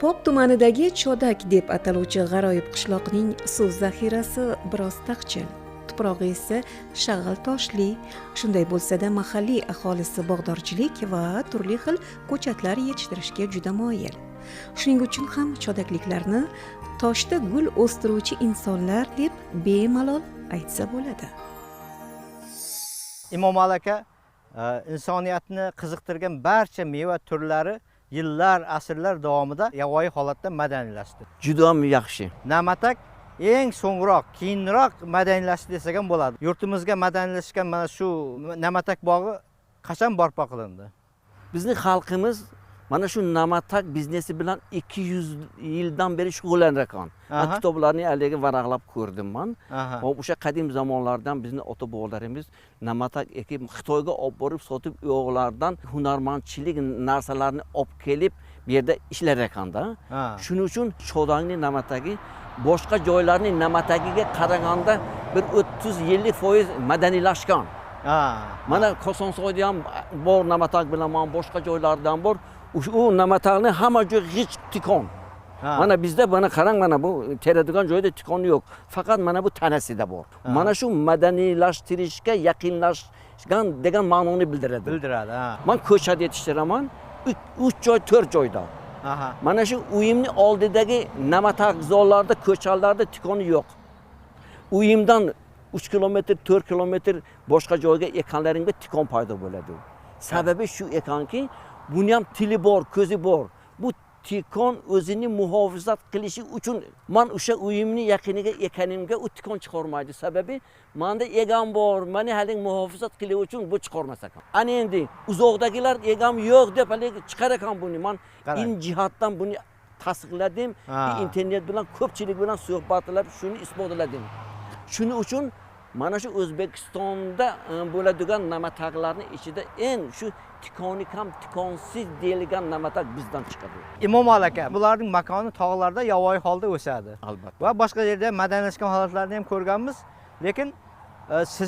Pop tumanidagi Chodak deb ataluvchi g'aroyib qishloqning suv zaxirasi biroz taqchil, tuprog'i esa shag'al toshli. Shunday bo'lsa-da, mahalliy aholisi bog'dorchilik va turli xil ko'chatlar yetishtirishga juda moyil. Shuning uchun ham chodakliklarni toshda gul o'stiruvchi insonlar deb bemalol aytsa bo'ladi. Imom aka insoniyatni qiziqtirgan barcha meva turlari yillar, asrlar davomida yovvoyi holatda madaniylashdi. Juda yaxshi. Namatak eng so'ngroq, keyinroq madaniylashdi desak ham bo'ladi. Yurtimizga madaniylashgan mana shu Namatak bog'i qachon barpo qilindi? Bizning xalqimiz mana shu namatak biznesi bilan 200 yildan beri shug'ullanar ekan. Kitoblarni haligi varaqlab ko'rdim men. O'sha qadim zamonlardan bizning ota-bobolarimiz namatak ekib Xitoyga olib borib sotib, uyoqlardan hunarmandchilik narsalarni olib kelib bu yerda ishlar ekanda. Shuning uchun Chodakning namatagi boshqa joylarning namatagiga qaraganda bir 30-50% madaniylashgan. Mana Kosonsoyda ham bor namatak bilaman, boshqa joylardan bor. U namatakni hamma joy hech tikon. Mana bizda bana qarang, mana bu teradigan joyda tikon yo'q. Faqat mana bu tanasida bor. Mana shu madaniylashtirishga yaqinlashgan degan ma'noni bildiradi. Men ko'chat yetishtiraman 3 joy, 4 joyda. Mana shu uyimning oldidagi namatak zollarda, ko'chalarda tikoni yo'q. Uyimdan 3 kilometr, 4 kilometr boshqa joyga ekanlaringda tikon paydo bo'ladi. Sababi shu ekanki, buni ham tili bor, ko'zi bor. Bu tikon o'zini muhofazat qilishi uchun men o'sha uyimning yaqiniga ekanimga u tikon chiqarmaydi. Sababi menda egam bor, meni hali muhofazat qilish uchun bu chiqarmas ekan. Ana endi uzoqdagilar egam yo'q deb hali chiqar ekan buni. Men in jihatdan buni tasdiqladim. Internet bilan ko'pchilik bilan suhbatlashib shuni isbotladim. Shuning uchun mana shu O'zbekistonda bo'ladigan namataklarning ichida eng shu tikoni ham tikonsiz deyilgan namatak bizdan chiqadi. Imom aka, bularning makoni tog'larda yovvoyi holda o'sadi. Albatta. Va boshqa yerda madaniylashgan holatlarni ham ko'rganmiz, lekin siz